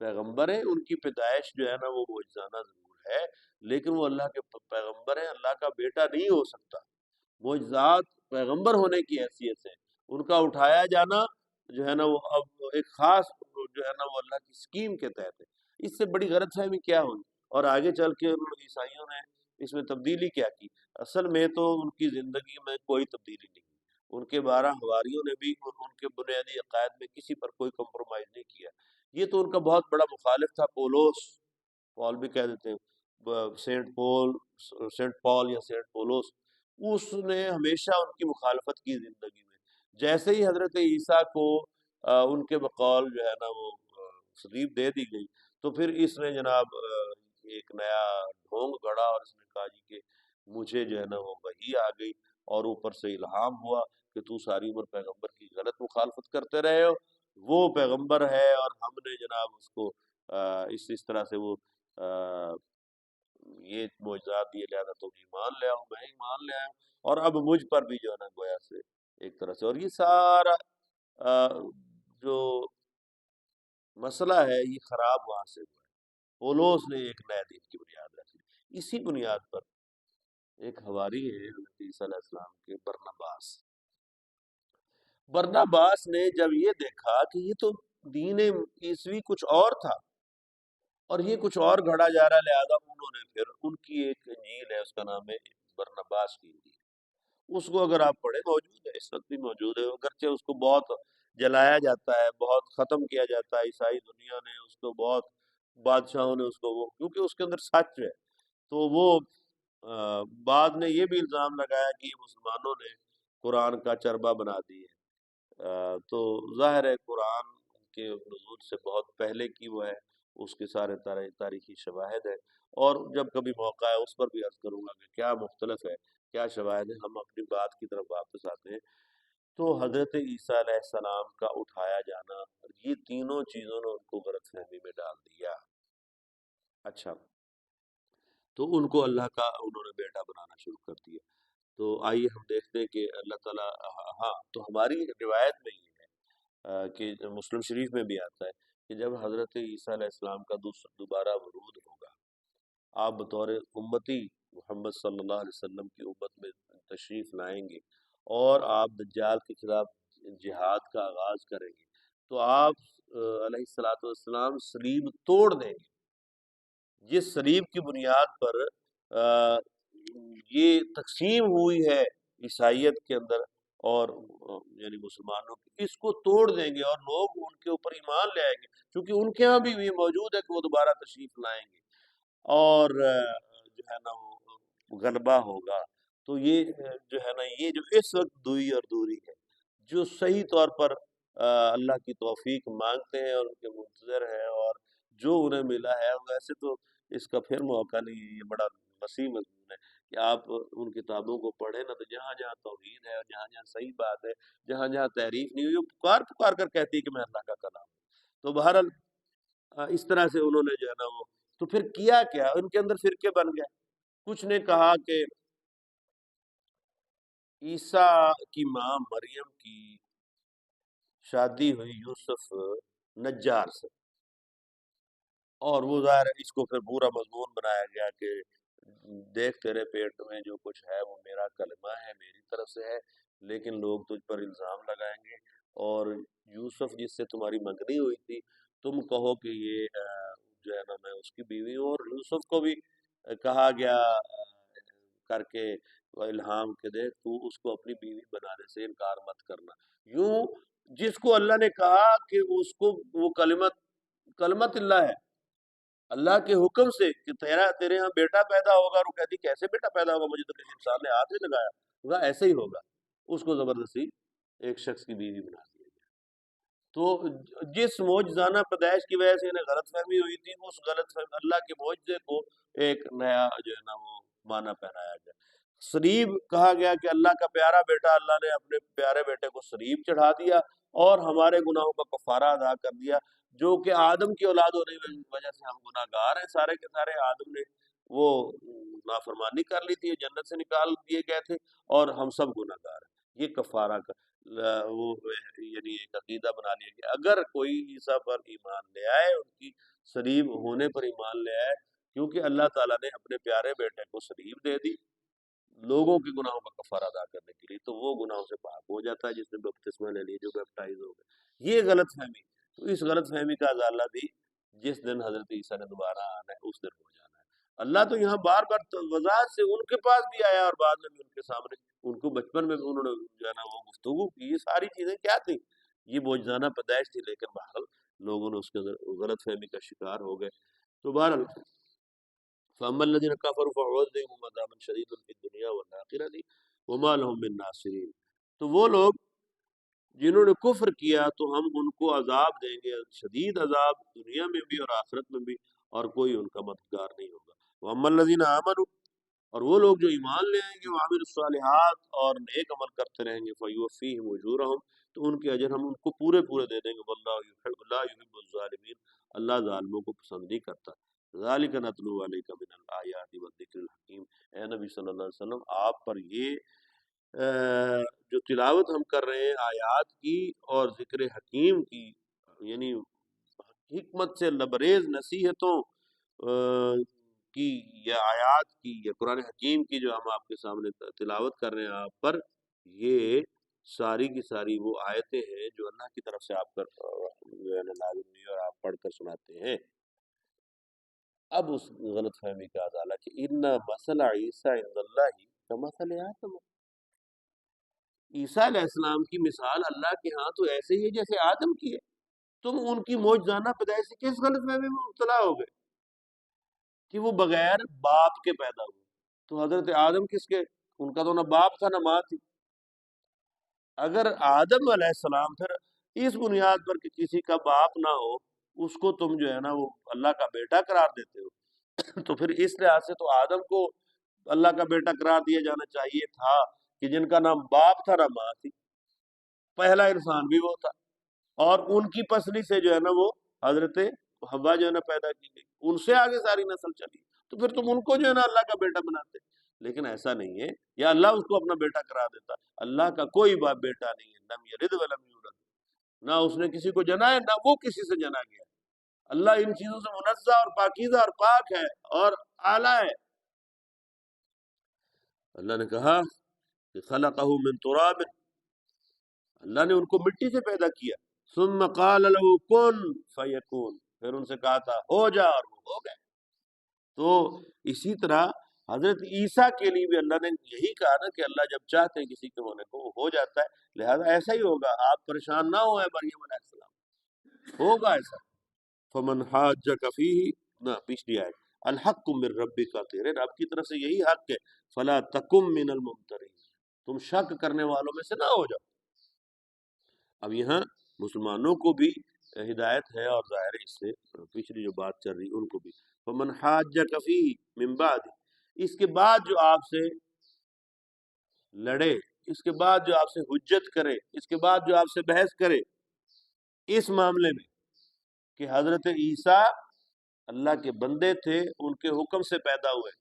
پیغمبر ہیں، ان کی پیدائش جو ہے نا وہ معجزانہ ضرور ہے، لیکن وہ اللہ کے پیغمبر ہیں، اللہ کا بیٹا نہیں ہو سکتا۔ معجزات پیغمبر ہونے کی حیثیت سے ان کا اٹھایا جانا جو ہے نا وہ اب ایک خاص جو ہے نا وہ اللہ کی اسکیم کے تحت ہے۔ اس سے بڑی غلط فہمی کیا ہوئی؟ اور آگے چل کے انہوں نے عیسائیوں نے اس میں تبدیلی کیا کی؟ اصل میں تو ان کی زندگی میں کوئی تبدیلی نہیں، ان کے 12 حواریوں نے بھی ان کے بنیادی عقائد میں کسی پر کوئی کمپرومائز نہیں کیا۔ یہ تو ان کا بہت بڑا مخالف تھا پولس، پال بھی کہہ دیتے ہیں، سینٹ پال یا سینٹ پولس، اس نے ہمیشہ ان کی مخالفت کی زندگی میں۔ جیسے ہی حضرت عیسیٰ کو ان کے بقول جو ہے نا وہ صلیب دے دی گئی، تو پھر اس نے جناب ایک نیا ڈھونگ گڑھا، اور اس نے کہا جی کہ مجھے جو ہے نا وہ وحی آ گئی، اور اوپر سے الہام ہوا کہ تو ساری عمر پیغمبر کی غلط مخالفت کرتے رہے ہو، وہ پیغمبر ہے، اور ہم نے جناب اس کو اس طرح سے وہ یہ معجزات دیے، لہذا تم ایمان لے آؤ، میں ایمان لے آیا ہوں، اور اب مجھ پر بھی جو ہے نا گویا سے ایک طرح سے، اور یہ سارا جو مسئلہ ہے یہ خراب وہاں سے ہوا ہے۔ پولس نے ایک نئے دین کی بنیاد رکھی، اسی بنیاد پر ایک حواری ہے حضرت عیسیٰ علیہ السلام کے، برناباس نے جب یہ دیکھا کہ یہ تو دین عیسوی کچھ اور تھا اور یہ کچھ اور گھڑا جا رہا ہے، لہذا انہوں نے پھر ان کی ایک انجیل ہے، اس کا نام ہے برناباس کی انجیل، اس کو اگر آپ پڑھیں، موجود ہے، اس وقت بھی موجود ہے، اگرچہ اس کو بہت جلایا جاتا ہے، بہت ختم کیا جاتا ہے، عیسائی دنیا نے اس کو بہت، بادشاہوں نے اس کو، وہ کیونکہ اس کے اندر سچ ہے، تو وہ بعد نے یہ بھی الزام لگایا کہ یہ مسلمانوں نے قرآن کا چربہ بنا دی ہے۔ تو ظاہر ہے قرآن کے نزول سے بہت پہلے کی وہ ہے، اس کے سارے تاریخی شواہد ہے، اور جب کبھی موقع ہے اس پر بھی عرض کروں گا کہ کیا مختلف ہے، کیا شواہد ہے۔ ہم اپنی بات کی طرف واپس آتے ہیں، تو حضرت عیسیٰ علیہ السلام کا اٹھایا جانا، یہ تینوں چیزوں نے ان کو غلط فہمی میں ڈال دیا۔ اچھا، تو ان کو اللہ کا انہوں نے بیٹا بنانا شروع کر دیا۔ تو آئیے ہم دیکھتے ہیں کہ اللہ تعالیٰ، ہاں تو ہماری روایت میں یہ ہے کہ مسلم شریف میں بھی آتا ہے کہ جب حضرت عیسیٰ علیہ السلام کا دوبارہ ورود ہوگا، آپ بطور امتی محمد صلی اللہ علیہ وسلم کی امت میں تشریف لائیں گے، اور آپ دجال کے خلاف جہاد کا آغاز کریں گے، تو آپ علیہ الصلاۃ والسلام صلیب توڑ دیں گے، جس صلیب کی بنیاد پر یہ تقسیم ہوئی ہے عیسائیت کے اندر اور یعنی مسلمانوں کی، اس کو توڑ دیں گے، اور لوگ ان کے اوپر ایمان لے آئیں گے، کیونکہ ان کے ہاں بھی یہ موجود ہے کہ وہ دوبارہ تشریف لائیں گے، اور جو ہے نا وہ غلبہ ہوگا۔ تو یہ جو ہے نا یہ جو اس وقت دوئی اور دوری ہے، جو صحیح طور پر اللہ کی توفیق مانگتے ہیں اور ان کے منتظر ہیں، اور جو انہیں ملا ہے، ویسے تو اس کا پھر موقع نہیں ہے، یہ بڑا وسیع مضمون ہے کہ آپ ان کتابوں کو پڑھیں نا، تو جہاں جہاں توحید ہے اور جہاں جہاں صحیح بات ہے، جہاں جہاں تحریف نہیں ہوئی، وہ پکار پکار کر کہتی ہے کہ میں اللہ کا کلام ہوں۔ تو بہرحال اس طرح سے انہوں نے جو ہے نا وہ، تو پھر کیا کیا، ان کے اندر فرقے بن گئے۔ کچھ نے کہا کہ عیسیٰ کی ماں مریم کی شادی ہوئی یوسف نجار سے، اور وہ ظاہر ہے اس کو پھر پورا مضمون بنایا گیا کہ دیکھ تیرے پیٹ میں جو کچھ ہے وہ میرا کلمہ ہے، میری طرف سے ہے، لیکن لوگ تجھ پر الزام لگائیں گے، اور یوسف جس سے تمہاری منگنی ہوئی تھی، تم کہو کہ یہ جو ہے نا میں اس کی بیوی ہوں، اور یوسف کو بھی کہا گیا کر کے وہ الہام کے دے تو اس کو اپنی بیوی بنانے سے انکار مت کرنا، یوں جس کو اللہ نے کہا کہ اس کو وہ کلمت اللہ ہے، اللہ کے حکم سے کہ تیرے ہاں بیٹا پیدا ہوگا، اور وہ کہتی کیسے بیٹا پیدا ہوگا، مجھے تو کسی انسان نے ہاتھ نہیں لگایا، وہ کہا ایسے ہی ہوگا، اس کو زبردستی ایک شخص کی بیوی بنا دیا گیا۔ تو جس معجزانہ پیدائش کی وجہ سے انہیں غلط فہمی ہوئی تھی، اس غلط فہمی اللہ کے معجزے کو ایک نیا جو ہے نا وہ معنی پہنایا گیا۔ صلیب کہا گیا کہ اللہ کا پیارا بیٹا، اللہ نے اپنے پیارے بیٹے کو صلیب چڑھا دیا اور ہمارے گناہوں کا کفارہ ادا کر دیا، جو کہ آدم کی اولاد ہونے کی وجہ سے ہم گناہ گار ہیں، سارے کے سارے آدم نے وہ نافرمانی کر لی تھی، جنت سے نکال دیے گئے تھے، اور ہم سب گناہ گار ہیں۔ یہ کفارہ کا وہ یعنی ایک عقیدہ بنا لیا کہ اگر کوئی عیسیٰ پر ایمان لے آئے، ان کی صلیب ہونے پر ایمان لے آئے، کیونکہ اللہ تعالیٰ نے اپنے پیارے بیٹے کو صلیب دے دی، لوگوں کے گناہوں کا کفارہ ادا کرنے کے لیے، تو وہ گناہوں سے پاک ہو جاتا ہے جس نے بپتسمہ لے لی، جو بیپٹائز ہو گئے۔ یہ غلط فہمی، تو اس غلط فہمی کا ازالہ بھی جس دن حضرت عیسیٰ نے دوبارہ آنا ہے اس دن ہو جانا ہے۔ اللہ تو یہاں بار بار وضاحت سے ان کے پاس بھی آیا اور بعد میں بھی ان کے سامنے، ان کو بچپن میں بھی انہوں نے جو ہے نا وہ گفتگو کی۔ یہ ساری چیزیں کیا تھیں؟ یہ معجزانہ پیدائش تھی، لیکن بہرحال لوگوں نے اس کے اندر غلط فہمی کا شکار ہو گئے۔ تو بہرحال فَأَمَّا الَّذِينَ كَفَرُوا فَأُعَذِّبُهُمْ عَذَابًا شَدِيدًا فِي الدُّنْيَا وَالْآخِرَةِ وَمَا لَهُم مِّن نَّاصِرِينَ۔ تو وہ لوگ جنہوں نے کفر کیا تو ہم ان کو عذاب دیں گے، شدید عذاب، دنیا میں بھی اور آخرت میں بھی، اور کوئی ان کا مددگار نہیں ہوگا۔ وَأَمَّا الَّذِينَ آمَنُوا، اور وہ لوگ جو ایمان لے آئیں گے، وعملوا الصالحات، اور نیک عمل کرتے رہیں گے، فَيُوَفِّيهِمْ أُجُورَهُم، تو ان کے اجر ہم ان کو پورے پورے دے دیں گے۔ وَاللَّهُ لَا يُحِبُّ الظَّالِمِينَ، اللہ ظالموں کو پسند نہیں کرتا۔ ذَلِكَ نَتْلُو عَلَيْكَ مِنَ الْآيَاتِ وَالذِّكْرِ الْحَكِيمِ، اے نبی صلی اللہ علیہ وسلم، آپ پر یہ جو تلاوت ہم کر رہے ہیں آیات کی اور ذکر حکیم کی، یعنی حکمت سے لبریز نصیحتوں کی، یا آیات کی، یا قرآن حکیم کی جو ہم آپ کے سامنے تلاوت کر رہے ہیں آپ پر، یہ ساری کی ساری وہ آیتیں ہیں جو اللہ کی طرف سے آپ پر جو ہے نا نازل ہوئی اور آپ پڑھ کر سناتے ہیں۔ اب اس غلط فہمی کا ازالہ کہ ان مثل عیسیٰ عند اللہ کمثل آدم، عیسیٰ علیہ السلام کی مثال اللہ کے ہاں تو ایسے ہی ہے جیسے آدم کی ہے۔ تم ان کی معجزانہ پیدائش سے کس غلط فہمی میں مبتلا ہو گئے کہ وہ بغیر باپ کے پیدا ہوئے؟ تو حضرت آدم کس کے؟ ان کا تو نہ باپ تھا نہ ماں تھی۔ اگر آدم علیہ السلام پھر اس بنیاد پر کہ کسی کا باپ نہ ہو، اس کو تم جو ہے نا وہ اللہ کا بیٹا قرار دیتے ہو، تو پھر اس لحاظ سے تو آدم کو اللہ کا بیٹا قرار دیا جانا چاہیے تھا کہ جن کا نام باپ تھا نہ ماں تھی، پہلا انسان بھی وہ تھا، اور ان کی پسلی سے جو ہے نا وہ حضرت حوا جو ہے نا پیدا کی گئی، ان سے آگے ساری نسل چلی، تو پھر تم ان کو جو ہے نا اللہ کا بیٹا بناتے۔ لیکن ایسا نہیں ہے، یا اللہ اس کو اپنا بیٹا قرار دیتا۔ اللہ کا کوئی باپ بیٹا نہیں ہے، لم یلد ولم یولد، نہ اس نے کسی کو جنا ہے نہ وہ کسی سے جنا گیا۔ اللہ ان چیزوں سے منزہ اور پاکیزہ اور پاک ہے اور اعلیٰ ہے۔ اللہ نے کہا کہ خلقہ من تراب، اللہ نے ان کو مٹی سے پیدا کیا، ثم قال له کن فیکون، پھر ان سے کہا تھا ہو جا، اور وہ ہو گئے۔ تو اسی طرح حضرت عیسیٰ کے لیے بھی اللہ نے یہی کہا نا کہ اللہ جب چاہتے ہیں کسی کے ہونے کو وہ ہو جاتا ہے، لہذا ایسا ہی ہوگا، آپ پریشان نہ ہوئے مریم علیہ السلام، ہوگا ایسا۔ فمن حاجک فیہ، نہ پچھلی آیت، الحق من ربک، تیرے رب کی طرف سے یہی حق ہے، فلا تکم من الممترین، تم شک کرنے والوں میں سے نہ ہو جاؤ۔ اب یہاں مسلمانوں کو بھی ہدایت ہے، اور ظاہر ہے اس سے پچھلی جو بات چل رہی ان کو بھی، فمن حاجک فیہ من بعد، اس کے بعد جو آپ سے لڑے، اس کے بعد جو آپ سے حجت کرے، اس کے بعد جو آپ سے بحث کرے اس معاملے میں کہ حضرت عیسیٰ اللہ کے بندے تھے، ان کے حکم سے پیدا ہوئے،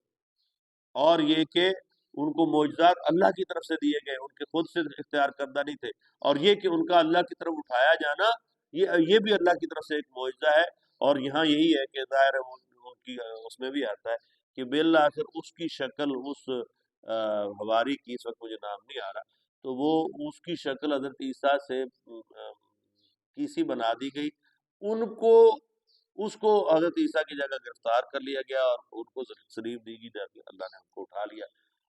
اور یہ کہ ان کو معجزات اللہ کی طرف سے دیے گئے، ان کے خود سے اختیار کردہ نہیں تھے، اور یہ کہ ان کا اللہ کی طرف اٹھایا جانا یہ بھی اللہ کی طرف سے ایک معجزہ ہے۔ اور یہاں یہی ہے کہ ظاہر ہے ان کی اس میں بھی آتا ہے کہ بالآخر اس کی شکل، اس حواری کی، اس وقت مجھے نام نہیں آ رہا، تو وہ اس کی شکل حضرت عیسیٰ سے کیسی بنا دی گئی، ان کو اس کو حضرت عیسیٰ کی جگہ گرفتار کر لیا گیا اور ان کو سلیب دی گئی، اللہ نے ان کو اٹھا لیا۔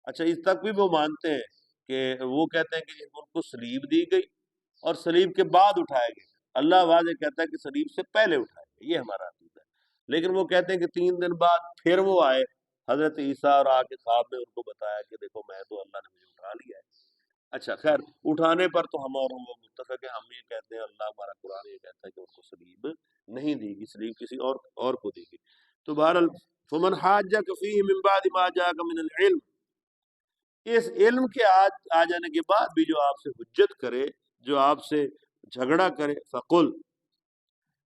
اچھا، اس تک بھی وہ مانتے ہیں کہ وہ کہتے ہیں کہ ان کو سلیب دی گئی اور سلیب کے بعد اٹھائے گئے، اللہ واضح کہتا ہے کہ سلیب سے پہلے اٹھائے گئے، یہ ہمارا عقیدہ ہے۔ لیکن وہ کہتے ہیں کہ 3 دن بعد پھر وہ آئے حضرت عیسیٰ، اور آ کے خواب میں ان کو بتایا کہ دیکھو میں تو اللہ نے مجھے اٹھا لیا ہے۔ اچھا خیر، اٹھانے پر تو ہم اور وہ متفق ہیں، ہم یہ کہتے ہیں، اللہ ہمارا قرآن یہ کہتا ہے کہ ان کو سلیب نہیں دی گی، سلیب کسی اور کو دی گئی۔ تو بہرحال فمن حاجک فیہ من بعد ما جاءک من العلم، اس علم کے آ جانے کے بعد بھی جو آپ سے حجت کرے، جو آپ سے جھگڑا کرے، فقل،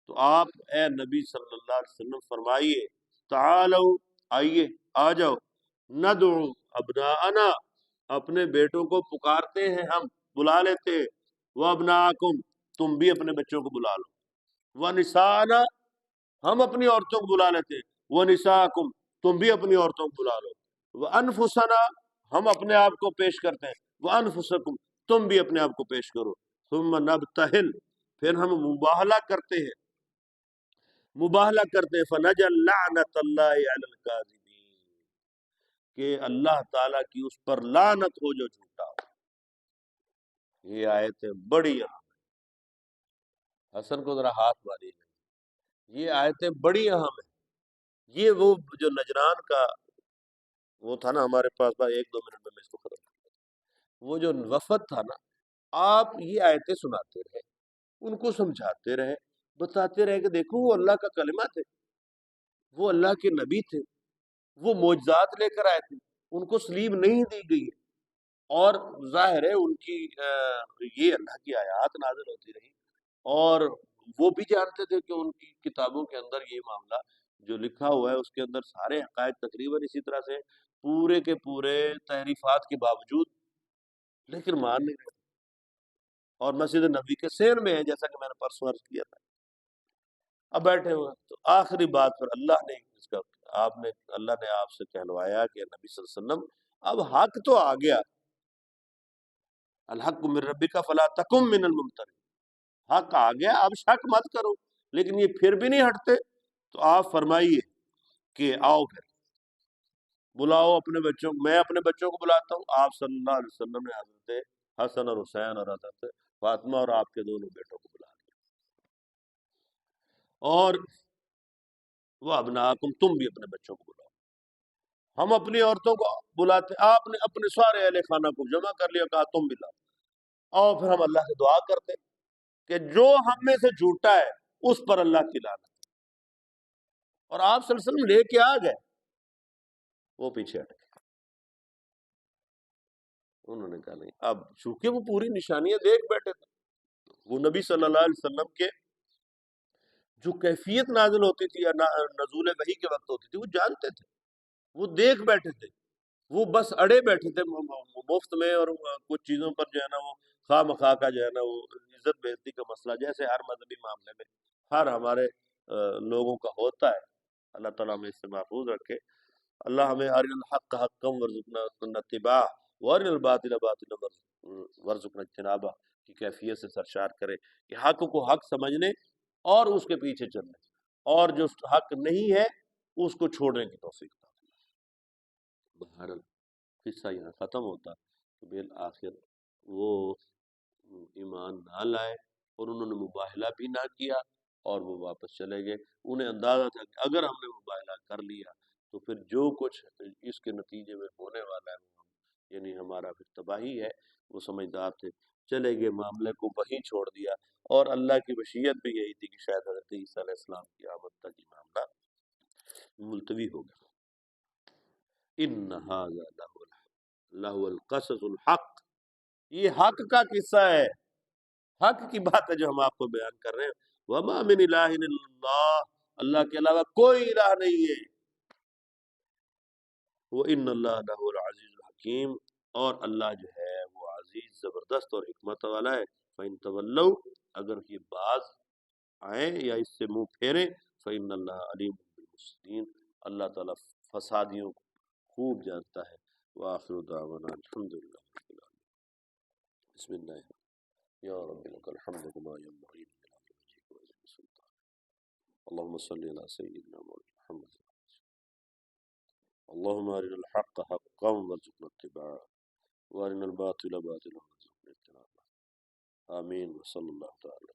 تو آپ اے نبی صلی اللہ علیہ وسلم فرمائیے، تعالو، آئیے، آ جاؤ، ندعو ابناءنا، اپنے بیٹوں کو پکارتے ہیں ہم، بلا لیتے ہیں، وابناءکم، تم بھی اپنے بچوں کو بلا لو، ونساءنا، ہم اپنی عورتوں کو بلا لیتے ہیں، ونساءکم، تم بھی اپنی عورتوں کو بلا لو، وانفسنا، ہم اپنے آپ کو پیش کرتے ہیں، وَأَنفُسَكُمْ، تم بھی اپنے آپ کو پیش کرو، ثُمَّ نَبْتَهِلْ، پھر ہم مباہلہ کرتے ہیں، فَنَجْعَلْ لَعْنَةَ اللَّهِ عَلَى الْكَاذِبِينَ، کہ اللہ تعالیٰ کی اس پر لعنت ہو جو جھوٹا ہو۔ یہ آیتیں بڑی اہم ہیں، حسن کو ذرا ہاتھ ماری ہے، یہ آیتیں بڑی اہم ہیں۔ یہ وہ جو نجران کا وہ تھا نا، ہمارے پاس بھائی 1-2 منٹ میں اس کو ختم، وہ جو وفد تھا نا، آپ یہ آیتیں سناتے رہے، ان کو سمجھاتے رہے، بتاتے رہے کہ دیکھو وہ اللہ کا کلمہ تھے، وہ اللہ کے نبی تھے، وہ معجزات لے کر آئے تھے، ان کو سلیب نہیں دی گئی ہے، اور ظاہر ہے ان کی یہ اللہ کی آیات نازل ہوتی رہی، اور وہ بھی جانتے تھے کہ ان کی کتابوں کے اندر یہ معاملہ جو لکھا ہوا ہے اس کے اندر سارے حقائق تقریباً اسی طرح سے پورے کے پورے تحریفات کے باوجود، لیکن مان نہیں رہے، اور مسجد نبی کے سیر میں ہے، جیسا کہ میں نے پرسوں عرض کیا تھا، اب بیٹھے ہوئے ہیں۔ تو آخری بات پھر اللہ نے اس کا اللہ نے آپ سے کہلوایا کہ نبی صلی اللہ علیہ وسلم اب حق تو آ گیا، الحق من ربک فلا تکن من الممترین، حق آ گیا، اب شک مت کرو، لیکن یہ پھر بھی نہیں ہٹتے، تو آپ فرمائیے کہ آؤ پھر بلاؤ اپنے بچوں کو، میں اپنے بچوں کو بلاتا ہوں۔ آپ صلی اللہ علیہ وسلم نے حضرت حسن اور حسین اور حضرت فاطمہ اور آپ کے دونوں بیٹوں کو بلا لیا، اور وہ ابناکم، تم بھی اپنے بچوں کو بلاؤ۔ ہم اپنی عورتوں کو بلاتے، آپ نے اپنے سارے اہل خانہ کو جمع کر لیا، کہا تم بھی لاؤ، اور پھر ہم اللہ سے دعا کرتے کہ جو ہم میں سے جھوٹا ہے اس پر اللہ کی لعنت، اور آپ صلی اللہ علیہ وسلم لے کے آ گئے، وہ پیچھے ہٹ گئے، انہوں نے کہا نہیں، اب چونکہ وہ پوری نشانیاں دیکھ بیٹھے تھے، وہ نبی صلی اللہ علیہ وسلم کے جو کیفیت نازل ہوتی تھی یا نزول وحی کے وقت ہوتی تھی وہ جانتے تھے، وہ دیکھ بیٹھے تھے، وہ بس اڑے بیٹھے تھے مفت میں، اور کچھ چیزوں پر جو ہے نا وہ خواہ مخواہ کا جو ہے نا وہ عزت بے عزتی کا مسئلہ، جیسے ہر مذہبی معاملے میں ہر ہمارے لوگوں کا ہوتا ہے۔ اللہ تعالیٰ ہمیں اس سے محفوظ رکھے، اللہ ہمیں ارنا الحق حقا وارزقنا اتباعہ وارنا الباطل باطلا وارزقنا اجتنابہ کی کیفیت سے سرشار کرے کہ حق کو حق سمجھنے اور اس کے پیچھے چلنے، اور جو حق نہیں ہے اس کو چھوڑنے کی توفیق عطا فرمائے۔ بہرحال قصہ یہاں ختم ہوتا کہ بالآخر وہ ایمان نہ لائے، اور انہوں نے مباہلہ بھی نہ کیا، اور وہ واپس چلے گئے۔ انہیں اندازہ تھا کہ اگر ہم نے مباہلہ کر لیا تو پھر جو کچھ اس کے نتیجے میں ہونے والا ہے یعنی ہمارا پھر تباہی ہے، وہ سمجھدار تھے، چلے گئے، معاملے کو وہیں چھوڑ دیا، اور اللہ کی بشیت بھی یہی تھی کہ شاید حضرت عیسیٰ علیہ السلام کی آمد تک یہ معاملہ ملتوی ہو گیا۔ ان ھذا لہو القصص الحق، یہ حق کا قصہ ہے، حق کی بات ہے جو ہم آپ کو بیان کر رہے ہیں۔ وما من الہ الا اللہ، اللہ کے علاوہ کوئی الہ نہیں ہے۔ وان اللہ لہو العزیز الحکیم، اور اللہ جو ہے وہ عزیز، زبردست اور حکمت والا ہے۔ فإن تولوا، اگر یہ باز آئیں یا اس سے منہ پھیریں، فإن اللہ علیم بالمفسدین، اللہ تعالیٰ فسادیوں کو خوب جانتا ہے۔ وآخر دعوانا الحمدللہ رب العالمین۔ بسم اللہ یا رب لک الحمد کما ينبغي لجلال وجهك وعظیم سلطانک، اللهم صل على سيدنا محمد، اللهم ارنا الحق حقا وارزقنا اتباعه وارنا الباطل باطلا وارزقنا اجتنابه، آمین، وصلی اللہ تعالی